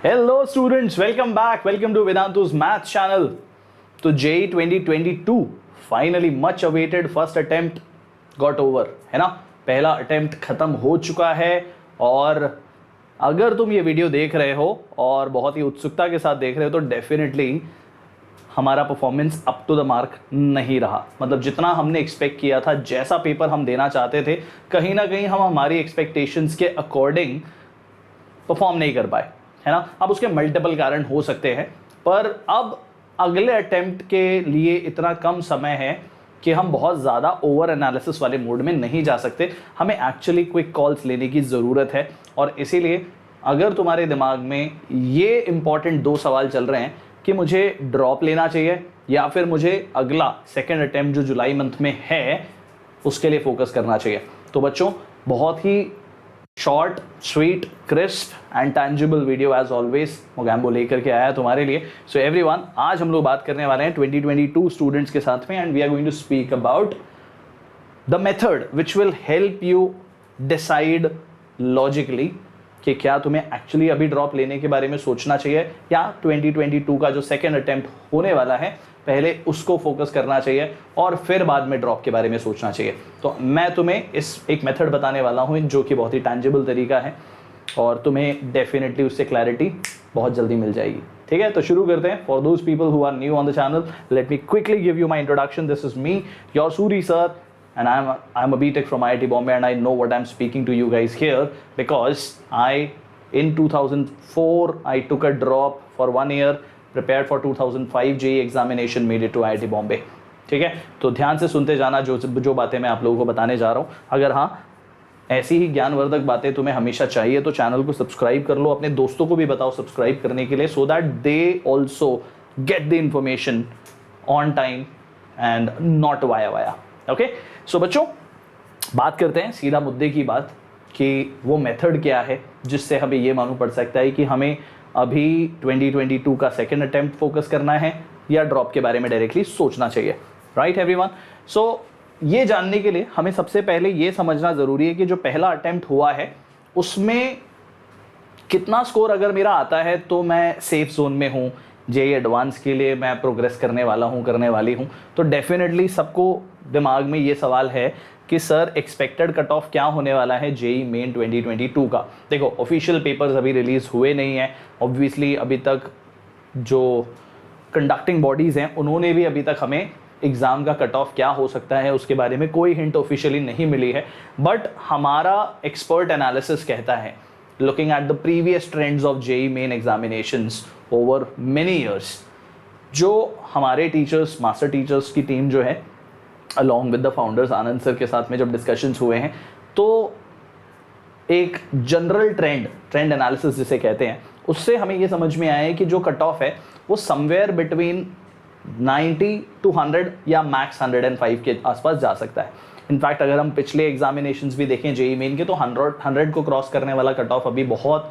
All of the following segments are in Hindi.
Hello students, welcome back. Welcome to Vedantu's Math channel. तो JEE 2022 finally much awaited first attempt got over, है ना। पहला अटेम्प्ट खत्म हो चुका है और अगर तुम ये वीडियो देख रहे हो और बहुत ही उत्सुकता के साथ देख रहे हो तो डेफिनेटली हमारा performance up to the mark नहीं रहा। मतलब जितना हमने एक्सपेक्ट किया था, जैसा पेपर हम देना चाहते थे, कहीं ना कहीं हम हमारी एक्सपेक्टेशंस के अकॉर्डिंग परफॉर्म नहीं कर पाए, है ना। अब उसके मल्टीपल कारण हो सकते हैं, पर अब अगले अटेम्प्ट के लिए इतना कम समय है कि हम बहुत ज़्यादा ओवर एनालिसिस वाले मोड में नहीं जा सकते। हमें एक्चुअली क्विक कॉल्स लेने की ज़रूरत है और इसीलिए अगर तुम्हारे दिमाग में ये इंपॉर्टेंट दो सवाल चल रहे हैं कि मुझे ड्रॉप लेना चाहिए या फिर मुझे अगला सेकेंड अटेम्प्ट जो जुलाई मंथ में है उसके लिए फोकस करना चाहिए, तो बच्चों बहुत ही short, sweet, crisp and tangible video as always Mogambo लेकर के आया तुम्हारे लिए। सो एवरीवन, आज हम लोग बात करने वाले हैं 2022 स्टूडेंट्स के साथ में and we are going to speak about the method which will help you decide logically कि क्या तुम्हें एक्चुअली अभी ड्रॉप लेने के बारे में सोचना चाहिए या 2022 का जो सेकेंड अटेम्प्ट होने वाला है पहले उसको फोकस करना चाहिए और फिर बाद में ड्रॉप के बारे में सोचना चाहिए। तो मैं तुम्हें इस एक मेथड बताने वाला हूं जो कि बहुत ही टैंजिबल तरीका है और तुम्हें डेफिनेटली उससे क्लैरिटी बहुत जल्दी मिल जाएगी। ठीक है, तो शुरू करते हैं। For those people who are new on the channel, let me quickly give you my introduction. This is me, your Suri sir, and I'm a BTech from IIT Bombay and I know what I'm speaking to you guys here because in 2004 I took a drop for 1 year, prepared for 2005 JEE examination, made it to IIT Bombay। ठीक है, तो ध्यान से सुनते जाना जो बातें मैं आप लोगों को बताने जा रहा हूँ। अगर हाँ ऐसी ही ज्ञानवर्धक बातें तुम्हें हमेशा चाहिए तो चैनल को सब्सक्राइब कर लो, अपने दोस्तों को भी बताओ सब्सक्राइब करने के लिए, so that they also get the information on time and not via. Okay, so बच्चों बात करते हैं सीधा मुद्दे की बात कि वो मेथड क्या है जिससे हमें ये मालूम पड़ सकता है कि हमें अभी 2022 का सेकेंड अटेम्प्ट फोकस करना है या ड्रॉप के बारे में डायरेक्टली सोचना चाहिए। राइट एवरीवन, सो ये जानने के लिए हमें सबसे पहले ये समझना ज़रूरी है कि जो पहला अटेम्प्ट हुआ है उसमें कितना स्कोर अगर मेरा आता है तो मैं सेफ जोन में हूँ, JEE एडवांस के लिए मैं प्रोग्रेस करने वाली हूँ। तो डेफिनेटली सबको दिमाग में ये सवाल है कि सर एक्सपेक्टेड कट ऑफ क्या होने वाला है JEE मेन 2022 का। देखो ऑफिशियल पेपर्स अभी रिलीज़ हुए नहीं हैं, ऑब्वियसली अभी तक जो कंडक्टिंग बॉडीज़ हैं उन्होंने भी अभी तक हमें एग्ज़ाम का कट ऑफ क्या हो सकता है उसके बारे में कोई हिंट ऑफिशियली नहीं मिली है। बट हमारा एक्सपर्ट एनालिसिस कहता है, looking at the previous trends of JEE main examinations over many years, जो हमारे टीचर्स, मास्टर टीचर्स की टीम जो है along with the founders Anand sir के साथ में जब डिस्कशंस हुए हैं तो एक जनरल ट्रेंड एनालिसिस जिसे कहते हैं उससे हमें ये समझ में आया है कि जो कट ऑफ है वो समवेयर बिटवीन 90 to 100 या मैक्स 105 के आसपास जा सकता है। इनफैक्ट अगर हम पिछले एग्जामिनेशंस भी देखें JEE मेन के तो 100 को क्रॉस करने वाला कट ऑफ अभी बहुत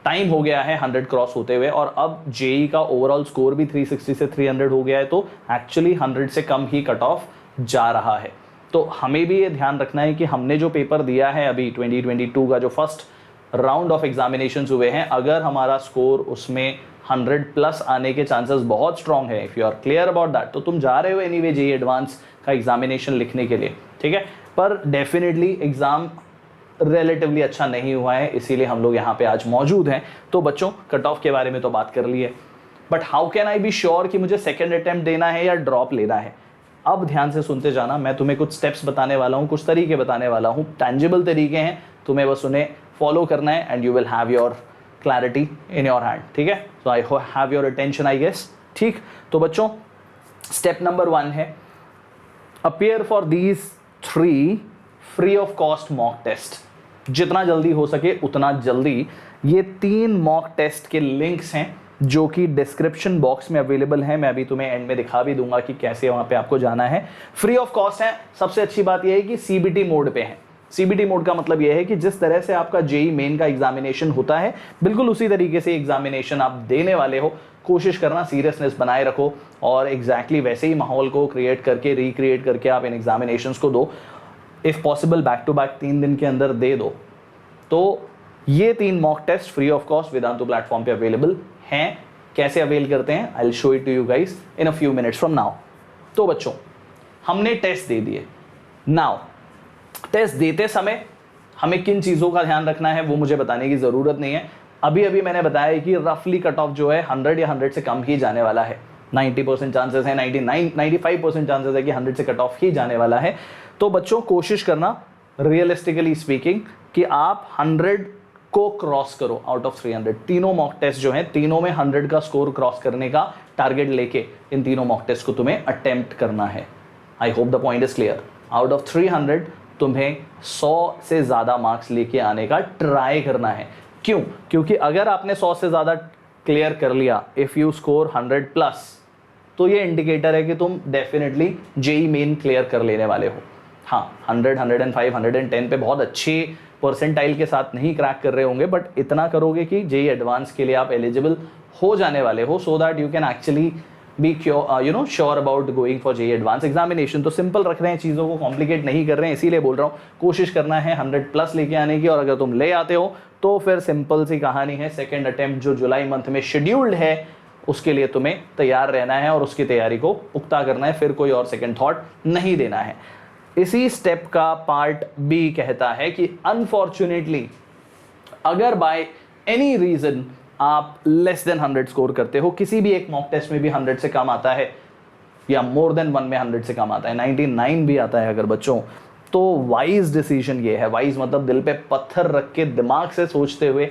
टाइम हो गया है 100 क्रॉस होते हुए, और अब JEE का ओवरऑल स्कोर भी 360 से 300 हो गया है, तो एक्चुअली 100 से कम ही कट ऑफ जा रहा है। तो हमें भी ये ध्यान रखना है कि हमने जो पेपर दिया है अभी 2022 का जो फर्स्ट राउंड ऑफ एग्जामिनेशंस हुए हैं, अगर हमारा स्कोर उसमें 100 प्लस आने के चांसेस बहुत स्ट्रॉन्ग है, if you are clear about that, तो तुम जा रहे हो एनीवे JEE एडवांस का एग्जामिनेशन लिखने के लिए। ठीक है, पर डेफिनेटली एग्ज़ाम रिलेटिवली अच्छा नहीं हुआ है, इसीलिए हम लोग यहाँ पे आज मौजूद हैं। तो बच्चों कट ऑफ के बारे में तो बात कर ली है, but how can I be sure कि मुझे सेकेंड अटेम्प्ट देना है या ड्रॉप लेना है। अब ध्यान से सुनते जाना, मैं तुम्हें कुछ स्टेप्स बताने वाला हूँ, कुछ तरीके बताने वाला हूँ, टैंजिबल तरीके हैं, तुम्हें बस उन्हें फॉलो करना है and you will have your clarity in your hand. ठीक है, so I have your attention I guess. ठीक, तो बच्चों स्टेप नंबर 1 है appear for these 3 free of cost mock test. जितना जल्दी हो सके उतना जल्दी। ये 3 मॉक टेस्ट के लिंक्स हैं जो कि डिस्क्रिप्शन बॉक्स में अवेलेबल है, मैं अभी तुम्हें एंड में दिखा भी दूंगा कि कैसे वहां पे आपको जाना है। फ्री ऑफ कॉस्ट है। सबसे अच्छी बात यह है कि CBT मोड पे है। CBT मोड का मतलब यह है कि जिस तरह से आपका JEE मेन का एग्जामिनेशन होता है बिल्कुल उसी तरीके से एग्जामिनेशन आप देने वाले हो। कोशिश करना सीरियसनेस बनाए रखो और एग्जैक्टली वैसे ही माहौल को क्रिएट करके रिक्रिएट करके आप इन एग्जामिनेशंस को दो। If possible back to back 3 दिन के अंदर दे दो तो ये 3 mock test free of cost Vedantu platform पे अवेलेबल हैं। कैसे अवेल करते हैं, I will show it to you guys in a few minutes from now. तो बच्चों, हमने टेस्ट दे दिए। नाउ टेस्ट देते समय हमें किन चीज़ों का ध्यान रखना है वो मुझे बताने की ज़रूरत नहीं है। अभी अभी मैंने बताया कि रफली कट ऑफ जो है 100 या 100 से कम ही जाने वाला है। 90% चांसेस है, 95% चांसेस है कि 100 से कट ऑफ ही जाने वाला है। तो बच्चों, कोशिश करना रियलिस्टिकली स्पीकिंग कि आप 100 को क्रॉस करो आउट ऑफ 300। तीनों मॉक टेस्ट जो हैं, तीनों में 100 का स्कोर क्रॉस करने का टारगेट लेके इन तीनों मॉक टेस्ट को तुम्हें अटेम्प्ट करना है। I hope the point is clear. Out of 300 तुम्हें 100 से ज़्यादा मार्क्स लेके आने का ट्राई करना है। क्यों? क्योंकि अगर आपने 100 से ज़्यादा क्लियर कर लिया, इफ़ यू स्कोर 100+, तो ये इंडिकेटर है कि तुम डेफिनेटली जेई मेन क्लियर कर लेने वाले हो। हाँ, 100, 105, 110 पे बहुत अच्छे परसेंटाइल के साथ नहीं क्रैक कर रहे होंगे, बट इतना करोगे कि जेई एडवांस के लिए आप एलिजिबल हो जाने वाले हो, so that you can actually be sure about going for JEE advance examination. तो सिंपल रख रहे हैं, चीज़ों को कॉम्प्लिकेट नहीं कर रहे हैं, इसीलिए बोल रहा हूँ कोशिश करना है 100+ लेके आने की। और अगर तुम ले आते हो तो फिर सिंपल सी कहानी है, सेकेंड अटेम्प्ट जो जुलाई मंथ में शेड्यूल्ड है उसके लिए तुम्हें तैयार रहना है और उसकी तैयारी को पुख्ता करना है, फिर कोई और सेकेंड थॉट नहीं देना है। इसी स्टेप का पार्ट बी कहता है कि अनफॉर्चुनेटली अगर बाय एनी रीजन आप लेस देन 100 स्कोर करते हो, किसी भी एक मॉक टेस्ट में भी 100 से कम आता है या मोर देन 1 में 100 से कम आता है, 99 भी आता है अगर बच्चों, तो वाइज डिसीजन ये है, वाइज मतलब दिल पे पत्थर रख के दिमाग से सोचते हुए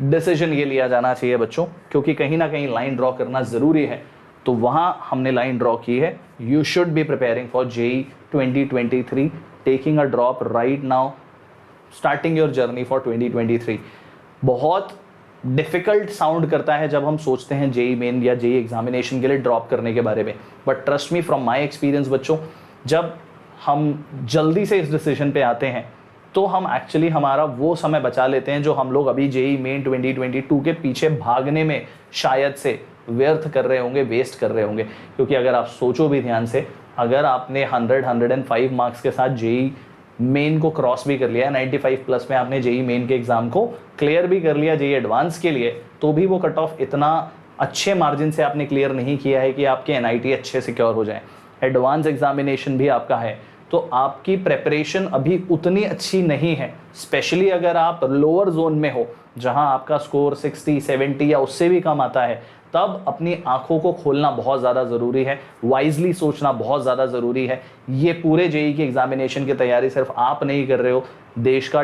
डिसीजन ये लिया जाना चाहिए बच्चों, क्योंकि कहीं ना कहीं लाइन ड्रॉ करना ज़रूरी है। तो वहाँ हमने लाइन ड्रॉ की है। You should be preparing for JEE 2023, taking a drop right now, starting your journey for 2023। बहुत डिफ़िकल्ट साउंड करता है जब हम सोचते हैं जेई मेन या जेई एग्जामिनेशन के लिए ड्रॉप करने के बारे में, but trust me from my experience बच्चों, जब हम जल्दी से इस डिसीजन पे आते हैं तो हम एक्चुअली हमारा वो समय बचा लेते हैं जो हम लोग अभी जेई मेन 2022 के पीछे भागने में शायद से व्यर्थ कर रहे होंगे, वेस्ट कर रहे होंगे। क्योंकि अगर आप सोचो भी ध्यान से, अगर आपने 100, 105 मार्क्स के साथ जेई मेन को क्रॉस भी कर लिया, 95+ में आपने जेई मेन के एग्जाम को क्लियर भी कर लिया जेई एडवांस के लिए, तो भी वो कट ऑफ इतना अच्छे मार्जिन से आपने क्लियर नहीं किया है कि आपके एनआईटी अच्छे सिक्योर हो जाए। एडवांस एग्जामिनेशन भी आपका है, तो आपकी प्रेपरेशन अभी उतनी अच्छी नहीं है, स्पेशली अगर आप लोअर जोन में हो जहां आपका स्कोर 60, 70 या उससे भी कम आता है, तब अपनी आंखों को खोलना बहुत ज़्यादा ज़रूरी है, वाइजली सोचना बहुत ज़्यादा ज़रूरी है। ये पूरे जेई की एग्जामिनेशन की तैयारी सिर्फ आप नहीं कर रहे हो, देश का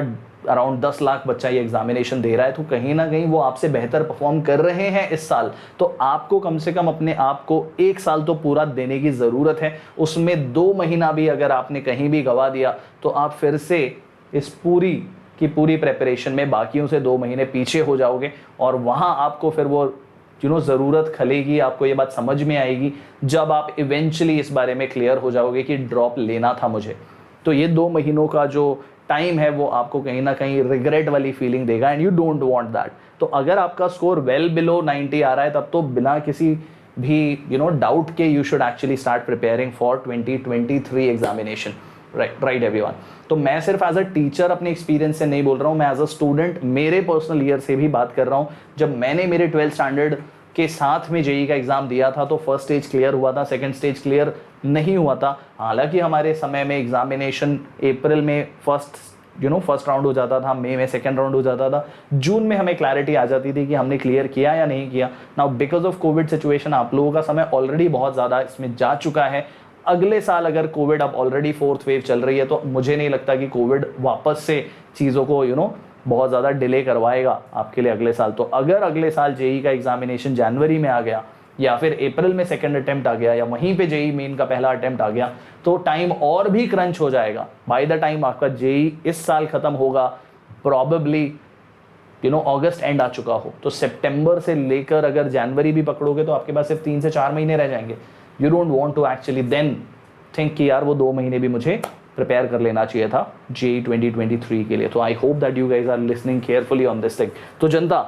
अराउंड 10 लाख बच्चा ये एग्जामिनेशन दे रहा है, तो कहीं ना कहीं वो आपसे बेहतर परफॉर्म कर रहे हैं इस साल। तो आपको कम से कम अपने आप को 1 साल तो पूरा देने की ज़रूरत है। उसमें 2 महीना भी अगर आपने कहीं भी गवा दिया तो आप फिर से इस पूरी की पूरी प्रेपरेशन में बाकियों से 2 महीने पीछे हो जाओगे, और वहाँ आपको फिर वो ज़रूरत खलेगी, आपको ये बात समझ में आएगी जब आप इवेंचुअली इस बारे में क्लियर हो जाओगे कि ड्रॉप लेना था मुझे। तो ये 2 महीनों का जो टाइम है वो आपको कहीं ना कहीं रिग्रेट वाली फीलिंग देगा, and you don't want that. तो अगर आपका स्कोर वेल बिलो 90 आ रहा है, तब तो बिना किसी भी डाउट के you should actually start preparing for 2023 examination, right everyone. तो मैं सिर्फ एज अ टीचर अपने एक्सपीरियंस से नहीं बोल रहा हूँ, मैं एज अ स्टूडेंट मेरे पर्सनल ईयर से भी बात कर रहा हूँ। जब मैंने मेरे 12th स्टैंडर्ड के साथ में जेई का एग्जाम दिया था तो फर्स्ट स्टेज क्लियर हुआ था, सेकंड स्टेज क्लियर नहीं हुआ था। हालांकि हमारे समय में एग्जामिनेशन अप्रैल में फर्स्ट राउंड हो जाता था, मई में सेकंड राउंड हो जाता था, जून में हमें क्लैरिटी आ जाती थी कि हमने क्लियर किया या नहीं किया। Now because of Covid situation आप लोगों का समय ऑलरेडी बहुत ज़्यादा इसमें जा चुका है। अगले साल अगर कोविड अब ऑलरेडी 4th वेव चल रही है, तो मुझे नहीं लगता कि कोविड वापस से चीज़ों को बहुत ज़्यादा डिले करवाएगा आपके लिए अगले साल। तो अगर अगले साल जेई का एग्जामिनेशन जनवरी में आ गया या फिर अप्रैल में सेकंड अटेम्प्ट आ गया या वहीं पे जेई मेन का पहला अटेम्प्ट आ गया, तो टाइम और भी क्रंच हो जाएगा। बाय द टाइम आपका जेई इस साल खत्म होगा, प्रॉबेबली अगस्त एंड आ चुका हो, तो सितंबर से लेकर अगर जनवरी भी पकड़ोगे तो आपके पास सिर्फ 3 से 4 महीने रह जाएंगे। You don't want to actually then think कि यार वो 2 महीने भी मुझे प्रिपेयर कर लेना चाहिए था जेई 2023 के लिए। तो I hope that you guys are listening carefully on this thing. तो जनता,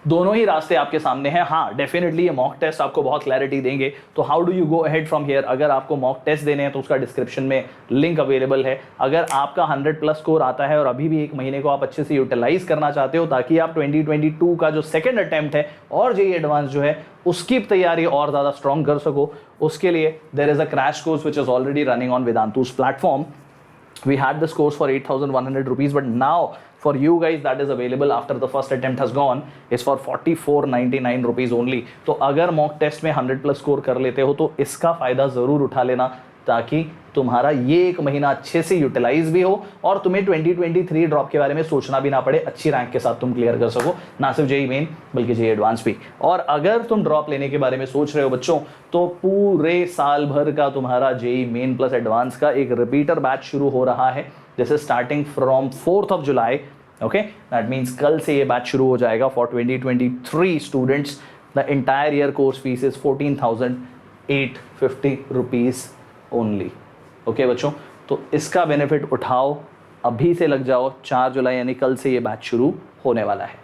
दोनों ही रास्ते आपके सामने हैं। हाँ, डेफिनेटली ये मॉक टेस्ट आपको बहुत क्लैरिटी देंगे। तो how do you go ahead from here? अगर आपको मॉक टेस्ट देने हैं तो उसका डिस्क्रिप्शन में लिंक अवेलेबल है। अगर आपका 100+ स्कोर आता है और अभी भी एक महीने को आप अच्छे से यूटिलाइज करना चाहते हो ताकि आप 2022 का जो सेकेंड अटेम्प्ट है और जेईई एडवांस जो है उसकी तैयारी और ज़्यादा स्ट्रॉन्ग कर सको, उसके लिए there is a crash course which is already running on Vedantu's platform. We had this course for 8,100 rupees, but now for you guys that is available after the first attempt has gone is for 4499 rupees only. तो अगर मॉक टेस्ट में 100+ स्कोर कर लेते हो तो इसका फ़ायदा ज़रूर उठा लेना ताकि तुम्हारा ये एक महीना अच्छे से यूटिलाइज भी हो और तुम्हें 2023 ड्रॉप के बारे में सोचना भी ना पड़े, अच्छी रैंक के साथ तुम क्लियर कर सको, ना सिर्फ जेईई मेन बल्कि जेईई एडवांस भी. और अगर तुम ड्रॉप लेने के बारे में सोच रहे हो बच्चों, तो पूरे साल भर का तुम्हारा जेईई मेन प्लस एडवांस का एक रिपीटर बैच शुरू हो रहा है. This is starting from 4th July. Okay, that means कल से ये बैच शुरू हो जाएगा for 2023 students. The entire year course fees is 14,850 rupees only. Okay बच्चों, तो इसका बेनिफिट उठाओ, अभी से लग जाओ. 4 जुलाई यानी कल से ये बैच शुरू होने वाला है.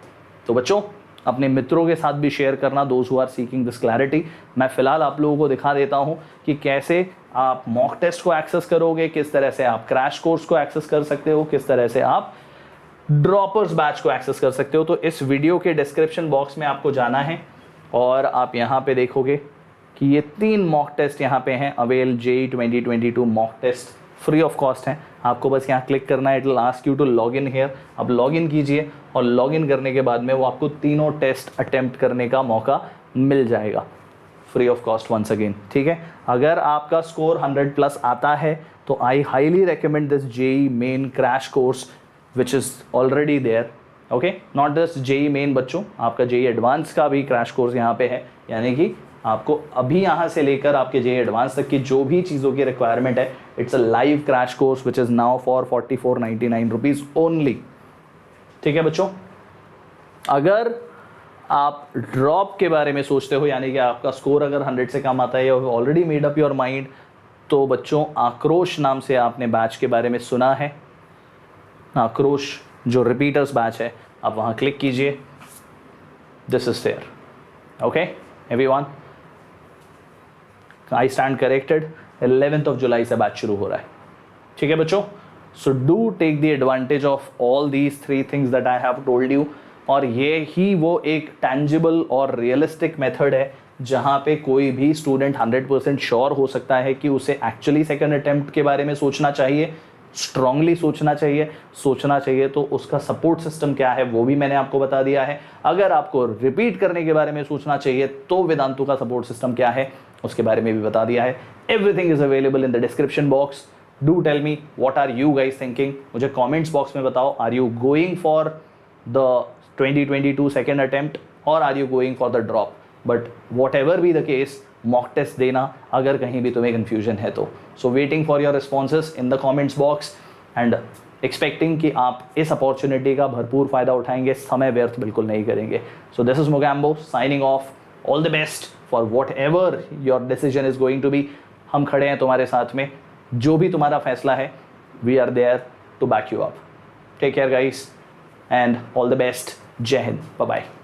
तो बच्चों, अपने मित्रों के साथ भी शेयर करना, those who are seeking this clarity. मैं फ़िलहाल आप लोगों को दिखा देता हूँ कि कैसे आप मॉक टेस्ट को एक्सेस करोगे, किस तरह से आप क्रैश कोर्स को एक्सेस कर सकते हो, किस तरह से आप ड्रॉपर्स बैच को एक्सेस कर सकते हो. तो इस वीडियो के डिस्क्रिप्शन बॉक्स में आपको जाना है और आप यहाँ पे देखोगे कि ये 3 मॉक टेस्ट यहाँ पे हैं. Avail JEE 2022 mock test free of cost हैं. आपको बस यहाँ क्लिक करना है. It will ask you to log in here. आप लॉग इन कीजिए और लॉग इन करने के बाद में वो आपको तीनों टेस्ट अटेम्प्ट करने का मौका मिल जाएगा free of cost once again. ठीक है, अगर आपका स्कोर 100+ आता है तो I highly recommend this JEE main crash course which is already there. Okay, not just JEE main बच्चों, आपका जेईई एडवांस का भी क्रैश कोर्स यहाँ पे है. यानी कि आपको अभी यहाँ से लेकर आपके जेईई एडवांस तक की जो भी चीज़ों की रिक्वायरमेंट है, it's a live crash course which is now for 4499 rupees only. ठीक है बच्चों, अगर आप ड्रॉप के बारे में सोचते हो, यानी कि आपका स्कोर अगर 100 से कम आता है, you already made up your mind, तो बच्चों आक्रोश नाम से आपने बैच के बारे में सुना है. आक्रोश जो रिपीटर्स बैच है, आप वहाँ क्लिक कीजिए. This is there. Okay everyone, I stand corrected. 11th जुलाई से बैच शुरू हो रहा है. ठीक है बच्चों, so do take the advantage of all these 3 things that I have told you. और ये ही वो एक टैंजिबल और रियलिस्टिक मेथड है जहाँ पे कोई भी स्टूडेंट 100% श्योर हो सकता है कि उसे एक्चुअली सेकंड अटेम्प्ट के बारे में सोचना चाहिए, स्ट्रांगली सोचना चाहिए. तो उसका सपोर्ट सिस्टम क्या है वो भी मैंने आपको बता दिया है. अगर आपको रिपीट करने के बारे में सोचना चाहिए तो वेदांतु का सपोर्ट सिस्टम क्या है उसके बारे में भी बता दिया है. Everything is available in the description box. Do tell me what are you guys thinking. मुझे कॉमेंट्स बॉक्स में बताओ, are you going for the 2022 second attempt or are you going for the drop? But whatever be the case, mock test देना अगर कहीं भी तुम्हें confusion है तो. So waiting for your responses in the comments box and expecting कि आप इस opportunity का भरपूर फ़ायदा उठाएंगे, समय व्यर्थ बिल्कुल नहीं करेंगे. So this is Mogambo signing off. All the best for whatever your decision is going to be. हम खड़े हैं तुम्हारे साथ में, जो भी तुम्हारा फैसला है, we are there to back you up. Take care guys and all the best. Jai Hind. Bye-bye.